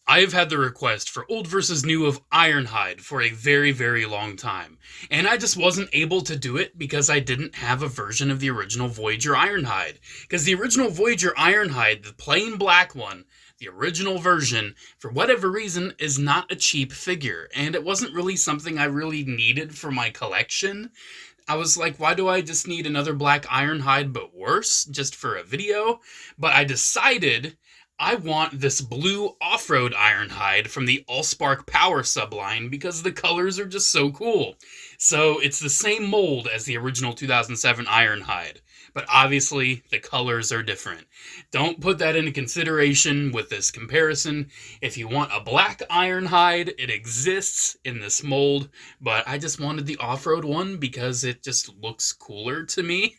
I have had the request for old versus new of IRONHIDE for a very, very long time, and I just wasn't able to do it because I didn't have a version of the original Voyager IRONHIDE. Because the original Voyager IRONHIDE, the plain black one, the original version, for whatever reason, is not a cheap figure, and it wasn't really something I really needed for my collection. I was like, why do I just need another black IRONHIDE but worse, just for a video? But I decided I want this blue Offroad IRONHIDE from the Allspark Power subline because the colors are just so cool. So it's the same mold as the original 2007 IRONHIDE, but obviously the colors are different. Don't put that into consideration with this comparison. If you want a black IRONHIDE, it exists in this mold, but I just wanted the Offroad one because it just looks cooler to me.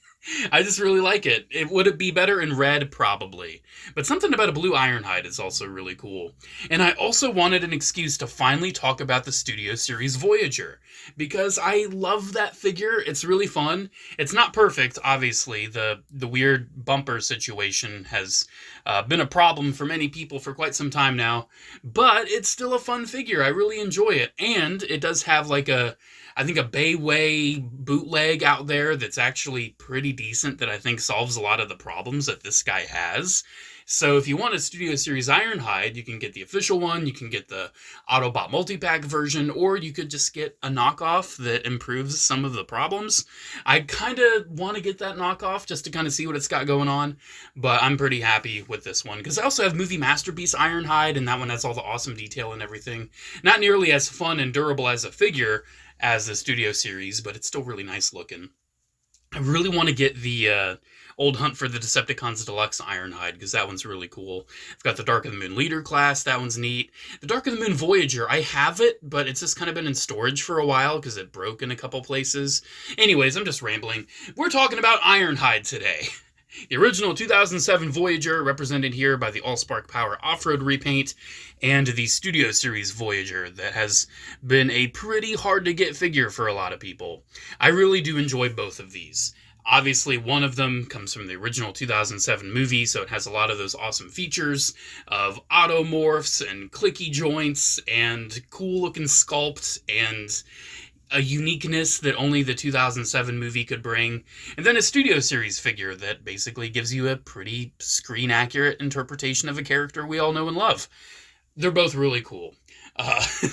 I just really like it. Would it be better in red? Probably. But something about a blue IRONHIDE is also really cool. And I also wanted an excuse to finally talk about the Studio Series Voyager, because I love that figure. It's really fun. It's not perfect, obviously. The weird bumper situation has been a problem for many people for quite some time now, but it's still a fun figure. I really enjoy it. And it does have like I think a Bayway bootleg out there that's actually pretty decent that I think solves a lot of the problems that this guy has. So if you want a Studio Series IRONHIDE, you can get the official one, you can get the Autobot multipack version, or you could just get a knockoff that improves some of the problems. I kind of want to get that knockoff just to kind of see what it's got going on, but I'm pretty happy with this one, because I also have Movie Masterpiece IRONHIDE, and that one has all the awesome detail and everything. Not nearly as fun and durable as a figure as the Studio Series, but it's still really nice looking. I really want to get the Old Hunt for the Decepticons Deluxe IRONHIDE, because that one's really cool. I've got the Dark of the Moon Leader class, that one's neat. The Dark of the Moon Voyager, I have it, but it's just kind of been in storage for a while because it broke in a couple places. Anyways, I'm just rambling. We're talking about IRONHIDE today. The original 2007 Voyager, represented here by the Allspark Power Offroad repaint, and the Studio Series Voyager that has been a pretty hard-to-get figure for a lot of people. I really do enjoy both of these. Obviously, one of them comes from the original 2007 movie, so it has a lot of those awesome features of automorphs and clicky joints and cool-looking sculpt and a uniqueness that only the 2007 movie could bring, and then a Studio Series figure that basically gives you a pretty screen-accurate interpretation of a character we all know and love. They're both really cool.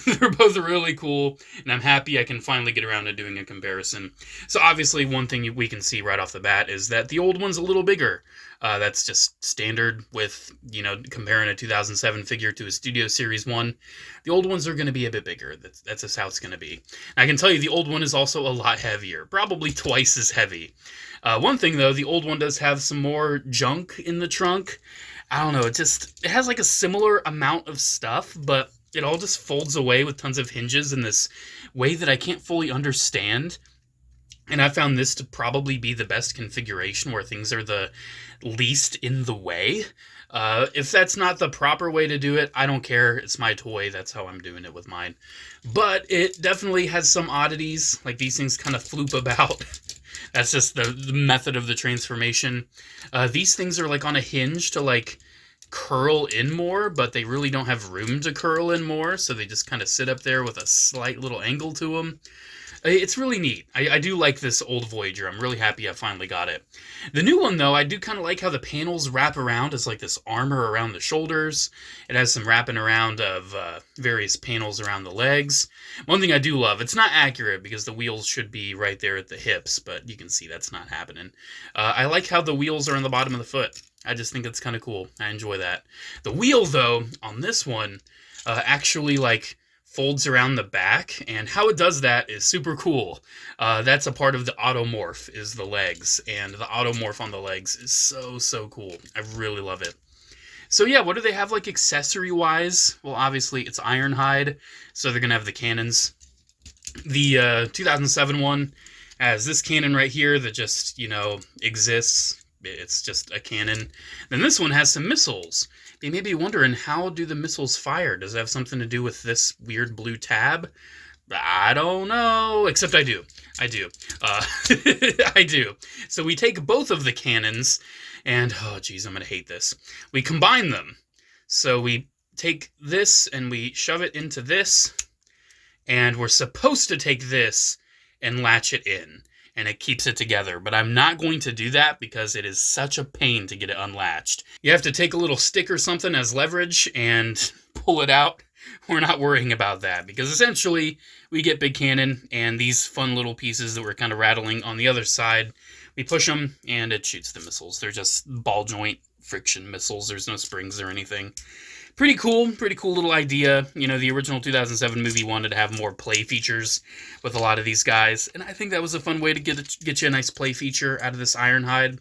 They're both really cool, and I'm happy I can finally get around to doing a comparison. So obviously, one thing we can see right off the bat is that the old one's a little bigger. That's just standard with, comparing a 2007 figure to a Studio Series one. The old ones are going to be a bit bigger. That's just how it's going to be. And I can tell you the old one is also a lot heavier, probably twice as heavy. One thing, though, the old one does have some more junk in the trunk. I don't know, it has like a similar amount of stuff, but it all just folds away with tons of hinges in this way that I can't fully understand. And I found this to probably be the best configuration where things are the least in the way. If that's not the proper way to do it, I don't care. It's my toy. That's how I'm doing it with mine. But it definitely has some oddities. Like these things kind of floop about. That's just the method of the transformation. These things are like on a hinge to like curl in more, but they really don't have room to curl in more, so they just kind of sit up there with a slight little angle to them. It's really neat. I do like this old Voyager. I'm really happy I finally got it. The new one, though, I do kind of like how the panels wrap around as like this armor around the shoulders. It has some wrapping around of various panels around the legs. One thing I do love, it's not accurate because the wheels should be right there at the hips, but you can see that's not happening. I like how the wheels are on the bottom of the foot. I just think it's kind of cool. I enjoy that. The wheel, though, on this one, actually, folds around the back, and how it does that is super cool. That's a part of the automorph, is the legs, and the automorph on the legs is so cool. I really love it. So yeah, what do they have accessory-wise? Well, obviously it's IRONHIDE, so they're going to have the cannons. The 2007 one has this cannon right here that just, exists. It's just a cannon. Then this one has some missiles. You may be wondering, how do the missiles fire? Does it have something to do with this weird blue tab? I don't know, except I do. I do. So we take both of the cannons, and, oh geez, I'm going to hate this. We combine them. So we take this and we shove it into this, and we're supposed to take this and latch it in, and it keeps it together. But I'm not going to do that because it is such a pain to get it unlatched. You have to take a little stick or something as leverage and pull it out. We're not worrying about that because essentially we get big cannon and these fun little pieces that we're kind of rattling on the other side. We push them and it shoots the missiles. They're just ball joint friction missiles. There's no springs or anything. Pretty cool little idea. You know, the original 2007 movie wanted to have more play features with a lot of these guys, and I think that was a fun way to get you a nice play feature out of this IRONHIDE.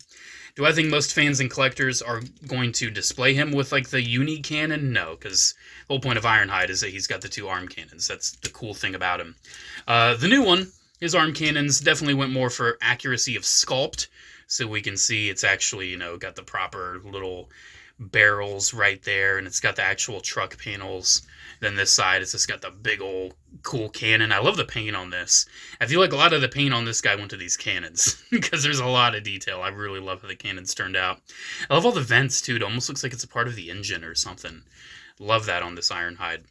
Do I think most fans and collectors are going to display him with, like, the uni cannon? No, because the whole point of IRONHIDE is that he's got the 2 arm cannons. That's the cool thing about him. The new one, his arm cannons definitely went more for accuracy of sculpt, so we can see it's actually, you know, got the proper little barrels right there, and it's got the actual truck panels. Then this side, it's just got the big old cool cannon. I love the paint on this. I feel like a lot of the paint on this guy went to these cannons because there's a lot of detail. I really love how the cannons turned out. I love all the vents too. It almost looks like it's a part of the engine or something. Love that on this IRONHIDE.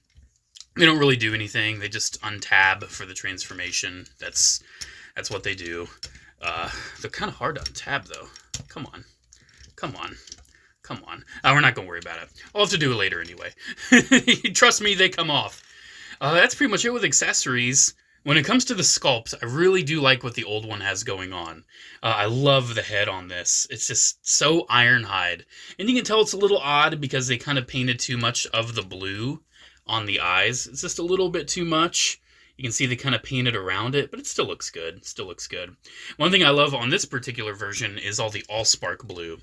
They don't really do anything. They just untab for the transformation. That's what they do. They're kind of hard to untab though. Come on. We're not going to worry about it. I'll have to do it later anyway. Trust me, they come off. That's pretty much it with accessories. When it comes to the sculpt, I really do like what the old one has going on. I love the head on this. It's just so IRONHIDE. And you can tell it's a little odd because they kind of painted too much of the blue on the eyes. It's just a little bit too much. You can see they kind of painted around it, but it still looks good. One thing I love on this particular version is all the Allspark blue.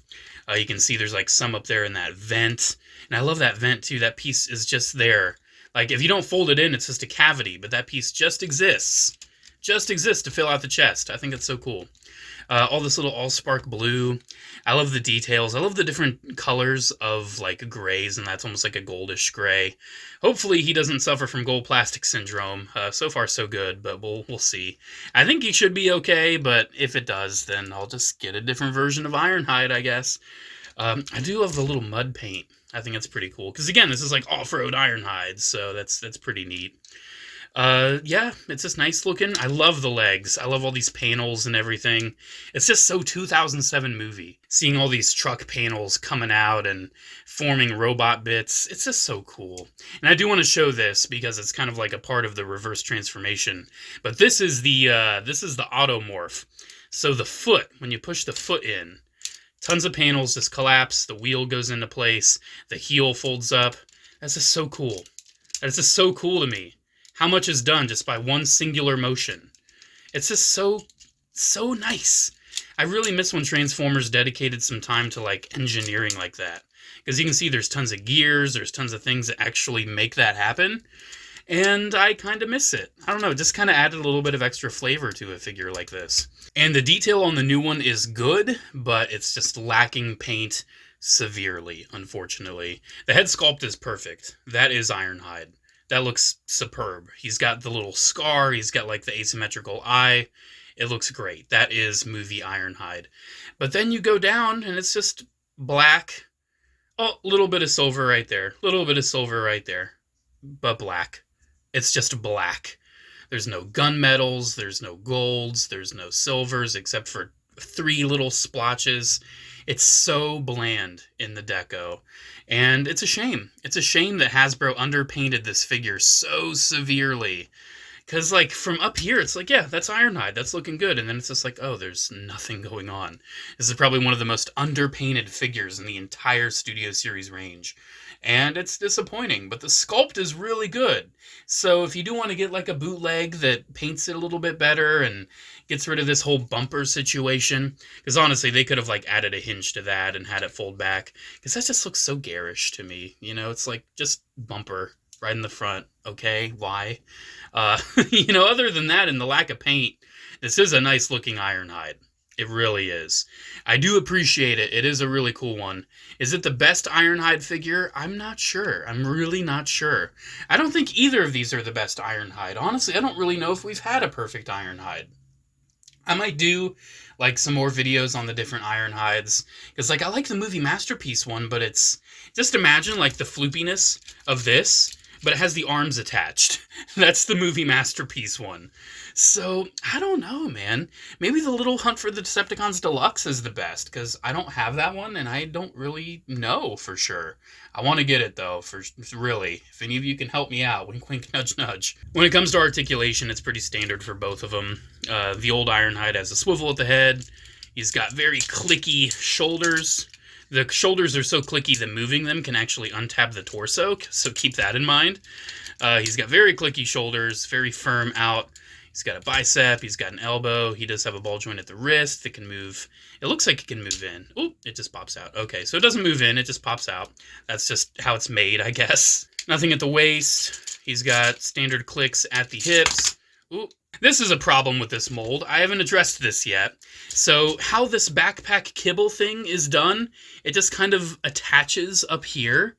You can see there's like some up there in that vent. And I love that vent too. That piece is just there. Like if you don't fold it in, it's just a cavity, but that piece just exists. Just exists to fill out the chest. I think it's so cool. All this little Allspark blue. I love the details. I love the different colors of like grays, and that's almost like a goldish gray. Hopefully he doesn't suffer from gold plastic syndrome. So far so good, but we'll see. I think he should be okay, but if it does, then I'll just get a different version of IRONHIDE, I guess. I do love the little mud paint. I think it's pretty cool. Because again, this is like off-road IRONHIDE, so that's pretty neat. Yeah, it's just nice looking. I love the legs. I love all these panels and everything. It's just so 2007 movie. Seeing all these truck panels coming out and forming robot bits. It's just so cool. And I do want to show this because it's kind of like a part of the reverse transformation. But this is the automorph. So the foot, when you push the foot in, tons of panels just collapse. The wheel goes into place. The heel folds up. That's just so cool. That's just so cool to me. How much is done just by one singular motion. It's just so nice. I really miss when Transformers dedicated some time to like engineering like that. Because you can see there's tons of gears, there's tons of things that actually make that happen. And I kind of miss it. I don't know, it just kind of added a little bit of extra flavor to a figure like this. And the detail on the new one is good, but it's just lacking paint severely, unfortunately. The head sculpt is perfect. That is IRONHIDE. That looks superb. He's got the little scar. He's got like the asymmetrical eye. It looks great. That is movie IRONHIDE. But then you go down and it's just black. Oh, a little bit of silver right there. Little bit of silver right there. But black. It's just black. There's no gunmetals. There's no golds. There's no silvers except for 3 little splotches. It's so bland in the deco. And it's a shame. It's a shame that Hasbro underpainted this figure so severely. Because, like, from up here, it's like, yeah, that's IRONHIDE. That's looking good. And then it's just like, oh, there's nothing going on. This is probably one of the most underpainted figures in the entire Studio Series range. And it's disappointing, but the sculpt is really good. So if you do want to get, like, a bootleg that paints it a little bit better and gets rid of this whole bumper situation, because honestly, they could have, like, added a hinge to that and had it fold back. Because that just looks so garish to me. You know, it's like, just bumper right in the front. Okay, why? You know, other than that and the lack of paint, this is a nice looking IRONHIDE. It really is. I do appreciate it. It is a really cool one. Is it the best IRONHIDE figure? I'm not sure. I'm really not sure. I don't think either of these are the best IRONHIDE. Honestly, I don't really know if we've had a perfect IRONHIDE. I might do like some more videos on the different Ironhides, because like I like the movie Masterpiece one, but it's just imagine like the floopiness of this, but it has the arms attached. That's the movie Masterpiece one. So I don't know, man. Maybe the Little Hunt for the Decepticons Deluxe is the best, because I don't have that one and I don't really know for sure. I want to get it though, for really. If any of you can help me out, wink, wink, nudge, nudge. When it comes to articulation, it's pretty standard for both of them. The old Ironhide has a swivel at the head. He's got very clicky shoulders. The shoulders are so clicky that moving them can actually untab the torso, so keep that in mind. He's got very clicky shoulders, very firm out. He's got a bicep, he's got an elbow, he does have a ball joint at the wrist that can move. It looks like it can move in. Oh, it just pops out. Okay, so it doesn't move in, it just pops out. That's just how it's made, I guess. Nothing at the waist. He's got standard clicks at the hips. Ooh. This is a problem with this mold. I haven't addressed this yet. So how this backpack kibble thing is done, it just kind of attaches up here.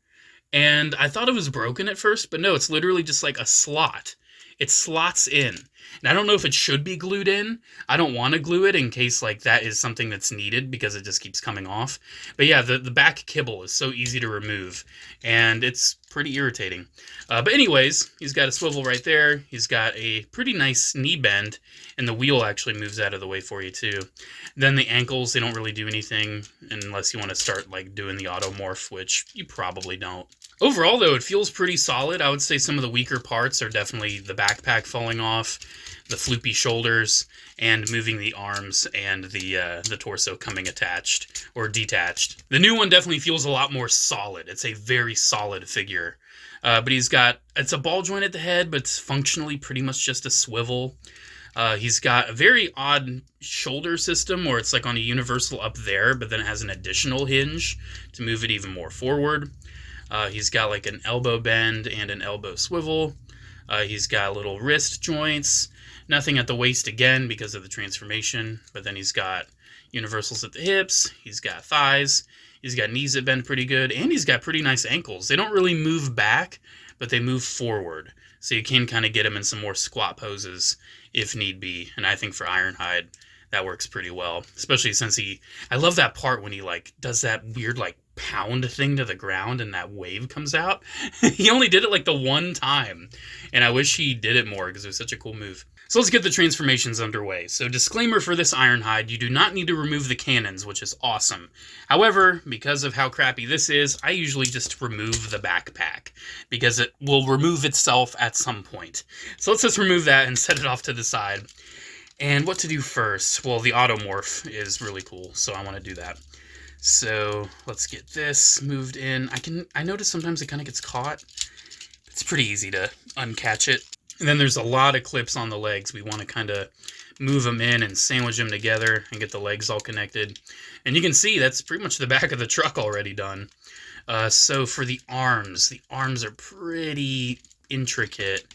And I thought it was broken at first, but no, it's literally just like a slot. It slots in. And I don't know if it should be glued in. I don't want to glue it in case like that is something that's needed because it just keeps coming off. But yeah, the back kibble is so easy to remove. And it's pretty irritating. But anyways, he's got a swivel right there. He's got a pretty nice knee bend. And the wheel actually moves out of the way for you too. Then the ankles, they don't really do anything unless you want to start like doing the automorph, which you probably don't. Overall, though, it feels pretty solid. I would say some of the weaker parts are definitely the backpack falling off, the floopy shoulders, and moving the arms and the torso coming attached or detached. The new one definitely feels a lot more solid. It's a very solid figure. But it's a ball joint at the head, but it's functionally pretty much just a swivel. He's got a very odd shoulder system where it's like on a universal up there, but then it has an additional hinge to move it even more forward. He's got like an elbow bend and an elbow swivel. He's got little wrist joints. Nothing at the waist again because of the transformation. But then he's got universals at the hips. He's got thighs. He's got knees that bend pretty good. And he's got pretty nice ankles. They don't really move back, but they move forward. So you can kind of get him in some more squat poses if need be. And I think for Ironhide, that works pretty well. Especially since I love that part when he like does that weird like pound thing to the ground and that wave comes out. He only did it like the one time. And I wish he did it more because it was such a cool move. So let's get the transformations underway. So disclaimer for this Ironhide, you do not need to remove the cannons, which is awesome. However, because of how crappy this is, I usually just remove the backpack because it will remove itself at some point. So let's just remove that and set it off to the side. And what to do first? Well, the automorph is really cool, so I want to do that. So let's get this moved in. I notice sometimes it kind of gets caught. It's pretty easy to uncatch it. And then there's a lot of clips on the legs. We want to kind of move them in and sandwich them together and get the legs all connected. And you can see that's pretty much the back of the truck already done. So for the arms are pretty intricate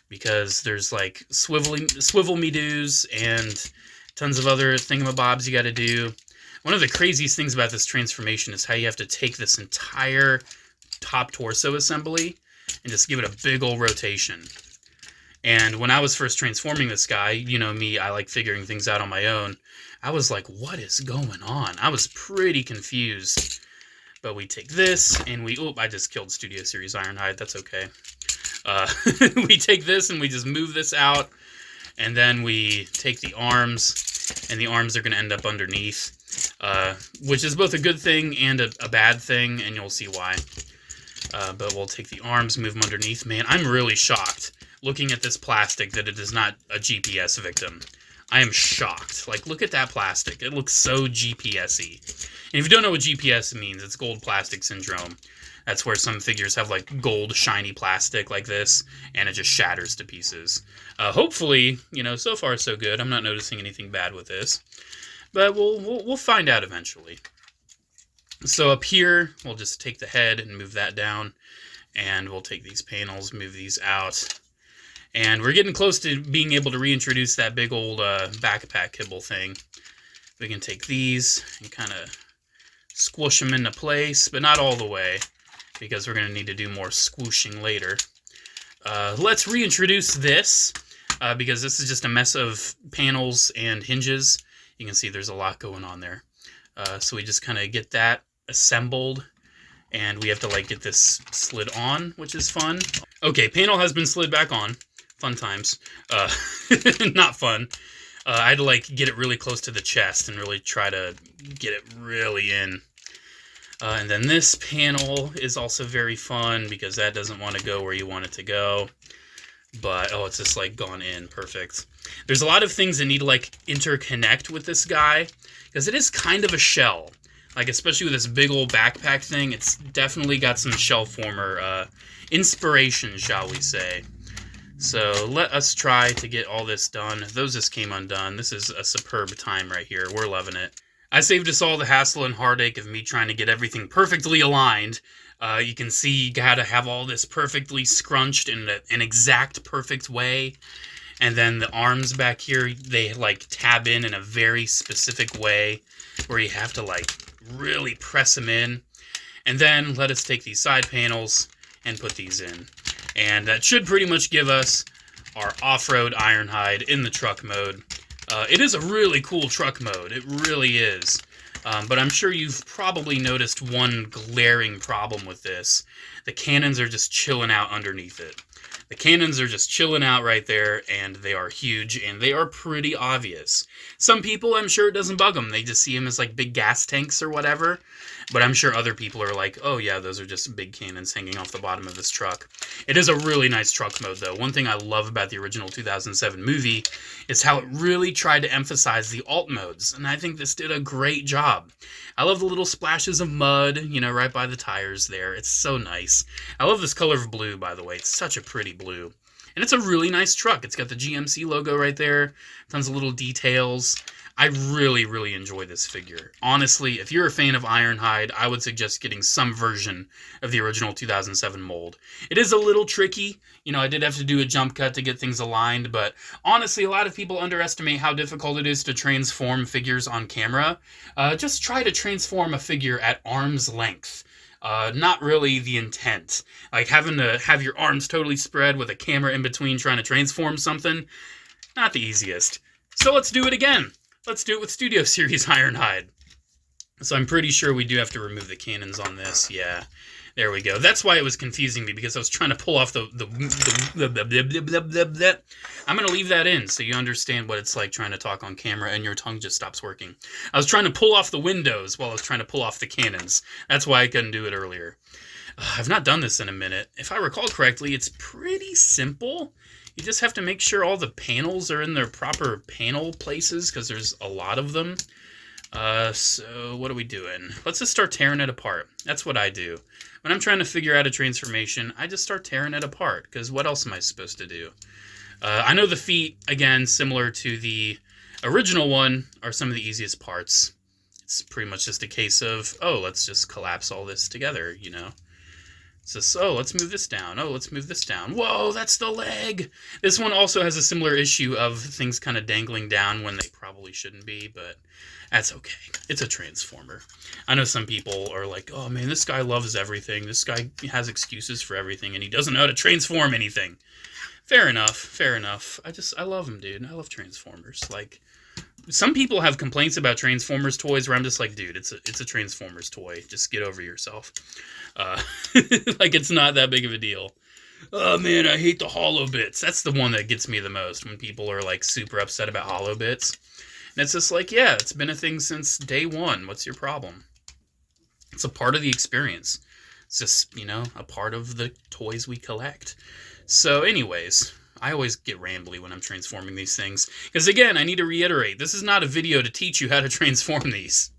because there's like swivel me doos and tons of other thingamabobs you got to do. One of the craziest things about this transformation is how you have to take this entire top torso assembly and just give it a big old rotation. And when I was first transforming this guy, you know me, I like figuring things out on my own. I was like, what is going on? I was pretty confused. But we take this and I just killed Studio Series Ironhide. That's okay. We take this and we just move this out. And then we take the arms, and the arms are going to end up underneath. Which is both a good thing and a bad thing, and you'll see why. But we'll take the arms, move them underneath. Man, I'm really shocked looking at this plastic that it is not a GPS victim. I am shocked. Like, look at that plastic. It looks so GPS-y. And if you don't know what GPS means, it's gold plastic syndrome. That's where some figures have, like, gold shiny plastic like this, and it just shatters to pieces. Hopefully, so far so good. I'm not noticing anything bad with this. But we'll find out eventually. So up here, we'll just take the head and move that down. And we'll take these panels, move these out. And we're getting close to being able to reintroduce that big old backpack kibble thing. We can take these and kind of squish them into place, but not all the way, because we're going to need to do more squooshing later. Let's reintroduce this. because this is just a mess of panels and hinges. You can see there's a lot going on there. So we just kind of get that assembled, and we have to like get this slid on, which is fun. Okay, panel has been slid back on. Fun times. Not fun. I had to like get it really close to the chest and really try to get it really in. And then this panel is also very fun because that doesn't want to go where you want it to go. But, oh, it's just like gone in. Perfect. There's a lot of things that need to like interconnect with this guy because it is kind of a shell. Like, especially with this big old backpack thing, it's definitely got some shell former inspiration, shall we say. So let us try to get all this done. Those just came undone. This is a superb time right here. We're loving it. I saved us all the hassle and heartache of me trying to get everything perfectly aligned. You can see you gotta have all this perfectly scrunched in an exact perfect way. And then the arms back here, they like tab in a very specific way where you have to like really press them in. And then let us take these side panels and put these in. And that should pretty much give us our off-road IRONHIDE in the truck mode. It is a really cool truck mode. It really is. But I'm sure you've probably noticed one glaring problem with this. The cannons are just chilling out underneath it. The cannons are just chilling out right there, and they are huge, and they are pretty obvious. Some people, I'm sure it doesn't bug them. They just see them as like big gas tanks or whatever. But I'm sure other people are like, oh yeah, those are just big cannons hanging off the bottom of this truck. It is a really nice truck mode, though. One thing I love about the original 2007 movie is how it really tried to emphasize the alt modes, and I think this did a great job. I love the little splashes of mud, you know, right by the tires there. It's so nice. I love this color of blue, by the way. It's such a pretty blue. And it's a really nice truck. It's got the GMC logo right there. Tons of little details. I really, really enjoy this figure. Honestly, if you're a fan of IRONHIDE, I would suggest getting some version of the original 2007 mold. It is a little tricky. You know, I did have to do a jump cut to get things aligned, but honestly, a lot of people underestimate how difficult it is to transform figures on camera. Just try to transform a figure at arm's length. Not really the intent. Like having to have your arms totally spread with a camera in between trying to transform something, not the easiest. So let's do it again. Let's do it with Studio Series IRONHIDE. So I'm pretty sure we do have to remove the cannons on this. Yeah, there we go. That's why it was confusing me, because I was trying to pull off I'm going to leave that in so you understand what it's like trying to talk on camera and your tongue just stops working. I was trying to pull off the windows while I was trying to pull off the cannons. That's why I couldn't do it earlier. I've not done this in a minute. If I recall correctly, it's pretty simple. You just have to make sure all the panels are in their proper panel places, because there's a lot of them. So what are we doing? Let's just start tearing it apart. That's what I do. When I'm trying to figure out a transformation, I just start tearing it apart, because what else am I supposed to do? I know the feet, again, similar to the original one, are some of the easiest parts. It's pretty much just a case of, oh, let's just collapse all this together, you know? So, oh, let's move this down. Oh, let's move this down. Whoa, that's the leg! This one also has a similar issue of things kind of dangling down when they probably shouldn't be, but that's okay. It's a transformer. I know some people are like, oh man, this guy loves everything. This guy has excuses for everything, and he doesn't know how to transform anything. Fair enough, fair enough. I love him, dude. I love Transformers. Like, some people have complaints about Transformers toys where I'm just like, dude, it's a Transformers toy. Just get over yourself. Like, it's not that big of a deal. Oh man, I hate the hollow bits. That's the one that gets me the most, when people are like super upset about hollow bits. And it's just like, yeah, it's been a thing since day one. What's your problem? It's a part of the experience. It's just, you know, a part of the toys we collect. So anyways, I always get rambly when I'm transforming these things. Because again, I need to reiterate, this is not a video to teach you how to transform these.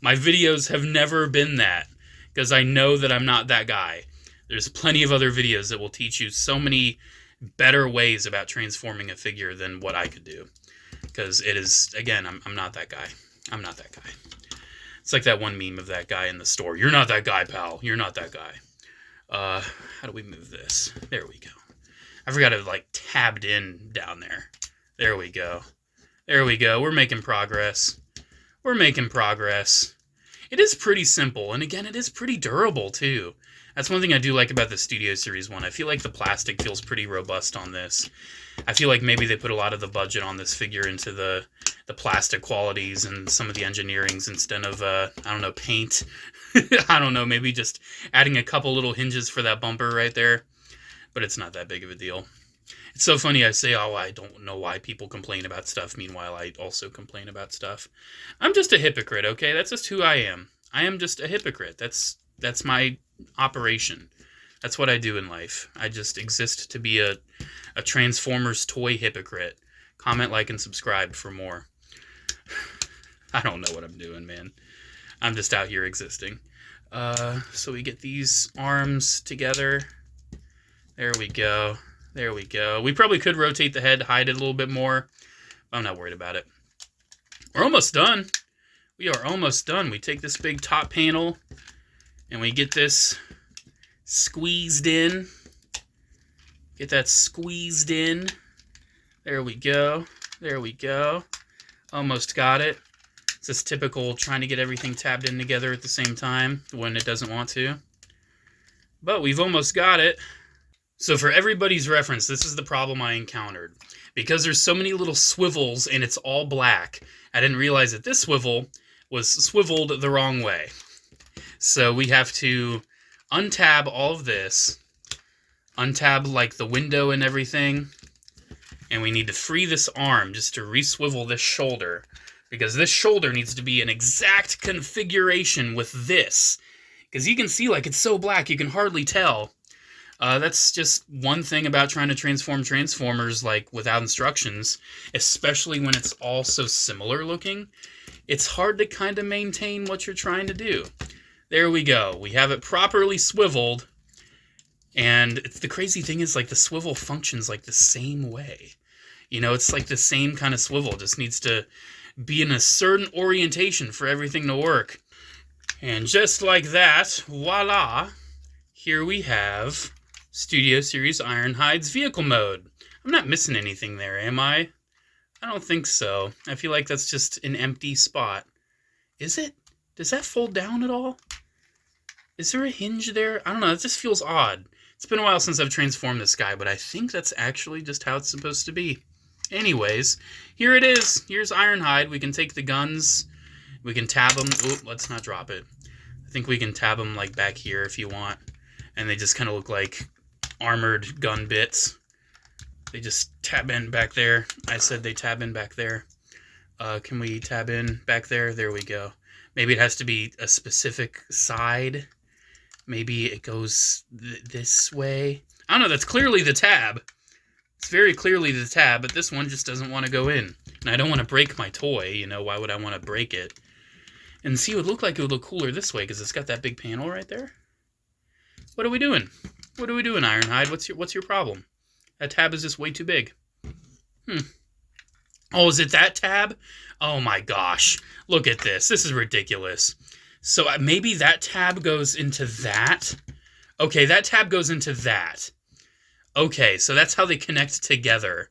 My videos have never been that, because I know that I'm not that guy. There's plenty of other videos that will teach you so many better ways about transforming a figure than what I could do. Because it is, again, I'm not that guy. I'm not that guy. It's like that one meme of that guy in the store. You're not that guy, pal. You're not that guy. How do we move this? There we go. I forgot to, like, tabbed in down there. There we go. There we go. We're making progress. We're making progress. It is pretty simple, and again, it is pretty durable, too. That's one thing I do like about the Studio Series one. I feel like the plastic feels pretty robust on this. I feel like maybe they put a lot of the budget on this figure into the plastic qualities and some of the engineerings instead of, I don't know, paint. I don't know, maybe just adding a couple little hinges for that bumper right there. But it's not that big of a deal. It's so funny I say, oh, I don't know why people complain about stuff. Meanwhile, I also complain about stuff. I'm just a hypocrite, okay? That's just who I am. I am just a hypocrite. That's my operation. That's what I do in life. I just exist to be a Transformers toy hypocrite. Comment, like, and subscribe for more. I don't know what I'm doing, man. I'm just out here existing. So we get these arms together. There we go. There we go. We probably could rotate the head, hide it a little bit more. But I'm not worried about it. We're almost done. We are almost done. We take this big top panel and we get this squeezed in. Get that squeezed in. There we go. There we go. Almost got it. It's this typical trying to get everything tabbed in together at the same time when it doesn't want to. But we've almost got it. So for everybody's reference, this is the problem I encountered. Because there's so many little swivels and it's all black, I didn't realize that this swivel was swiveled the wrong way. So we have to untab all of this, untab like the window and everything, and we need to free this arm just to re-swivel this shoulder, because this shoulder needs to be an exact configuration with this. Because you can see, like, it's so black you can hardly tell. That's just one thing about trying to transform Transformers, like, without instructions, especially when it's all so similar looking. It's hard to kind of maintain what you're trying to do. There we go. We have it properly swiveled, and the crazy thing is, like, the swivel functions, like, the same way. You know, it's like the same kind of swivel, just needs to be in a certain orientation for everything to work. And just like that, voila, here we have Studio Series Ironhide's vehicle mode. I'm not missing anything there, am I? I don't think so. I feel like that's just an empty spot. Is it? Does that fold down at all? Is there a hinge there? I don't know, it just feels odd. It's been a while since I've transformed this guy, but I think that's actually just how it's supposed to be. Anyways, here it is. Here's Ironhide. We can take the guns. We can tab them. Oh, let's not drop it. I think we can tab them like back here if you want. And they just kind of look like armored gun bits. They just tab in back there. I said they tab in back there. Can we tab in back there? There we go. Maybe it has to be a specific side. Maybe it goes this way. I don't know. That's clearly the tab. It's very clearly the tab, but this one just doesn't want to go in. And I don't want to break my toy. You know, why would I want to break it? And see, it would look like it would look cooler this way because it's got that big panel right there. What are we doing? What are we doing, Ironhide? What's your problem? That tab is just way too big. Oh, is it that tab? Oh my gosh. Look at this. This is ridiculous. So maybe that tab goes into that? Okay, that tab goes into that. Okay, so that's how they connect together.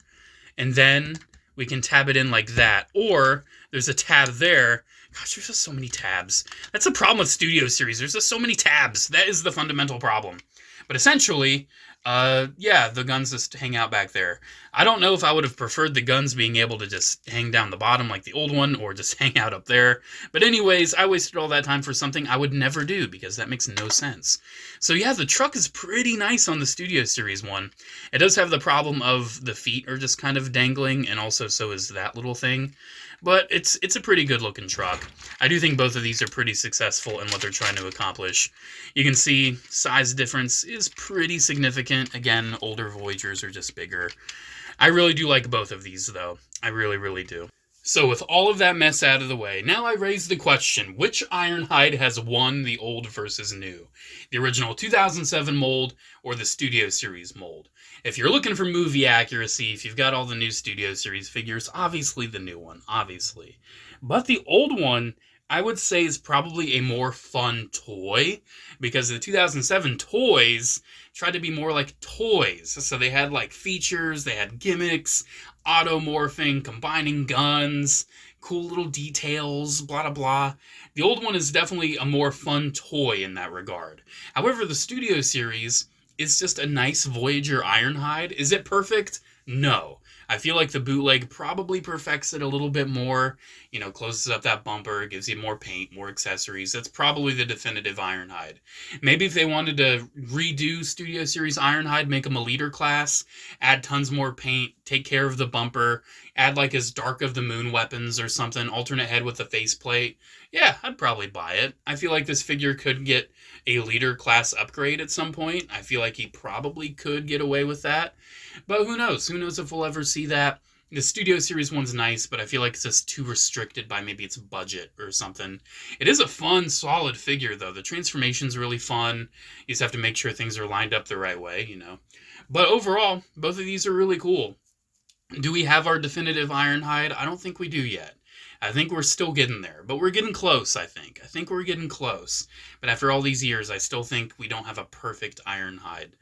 And then we can tab it in like that. Or there's a tab there. Gosh, there's just so many tabs. That's the problem with Studio Series. There's just so many tabs. That is the fundamental problem. But essentially, yeah, the guns just hang out back there. I don't know if I would have preferred the guns being able to just hang down the bottom like the old one or just hang out up there. But anyways, I wasted all that time for something I would never do because that makes no sense. So yeah, the truck is pretty nice on the Studio Series one. It does have the problem of the feet are just kind of dangling, and also so is that little thing. But it's a pretty good looking truck. I do think both of these are pretty successful in what they're trying to accomplish. You can see size difference is pretty significant. Again, older Voyagers are just bigger. I really do like both of these though. I really, really do. So with all of that mess out of the way, now I raise the question, which Ironhide has won the old versus new? The original 2007 mold or the Studio Series mold? If you're looking for movie accuracy, if you've got all the new Studio Series figures, obviously the new one, obviously. But the old one, I would say, is probably a more fun toy, because the 2007 toys tried to be more like toys. So they had like features, they had gimmicks. automorphing, combining guns, cool little details, blah, blah, blah. The old one is definitely a more fun toy in that regard. However, the Studio Series is just a nice Voyager Ironhide. Is it perfect? No. I feel like the bootleg probably perfects it a little bit more, closes up that bumper, gives you more paint, more accessories. That's probably the definitive Ironhide. Maybe if they wanted to redo Studio Series Ironhide, make them a leader class, add tons more paint, take care of the bumper, add like his Dark of the Moon weapons or something, alternate head with the faceplate, yeah, I'd probably buy it. I feel like this figure could get a leader class upgrade at some point. I feel like he probably could get away with that. But who knows? Who knows if we'll ever see that? The Studio Series one's nice, but I feel like it's just too restricted by maybe its budget or something. It is a fun, solid figure, though. The transformation's really fun. You just have to make sure things are lined up the right way, But overall, both of these are really cool. Do we have our definitive Ironhide? I don't think we do yet. I think we're still getting there, but we're getting close, I think. I think we're getting close. But after all these years, I still think we don't have a perfect Ironhide.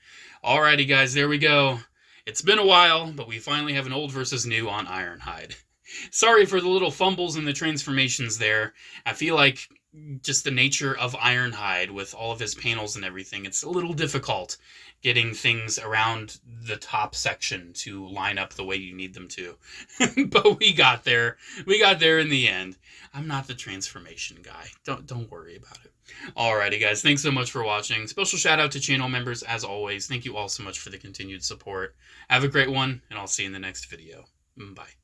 Alrighty, guys, there we go. It's been a while, but we finally have an old versus new on Ironhide. Sorry for the little fumbles in the transformations there. I feel like just the nature of Ironhide with all of his panels and everything, it's a little difficult getting things around the top section to line up the way you need them to. But we got there. We got there in the end. I'm not the transformation guy. Don't worry about it. Alrighty, guys. Thanks so much for watching. Special shout out to channel members, as always. Thank you all so much for the continued support. Have a great one, and I'll see you in the next video. Bye.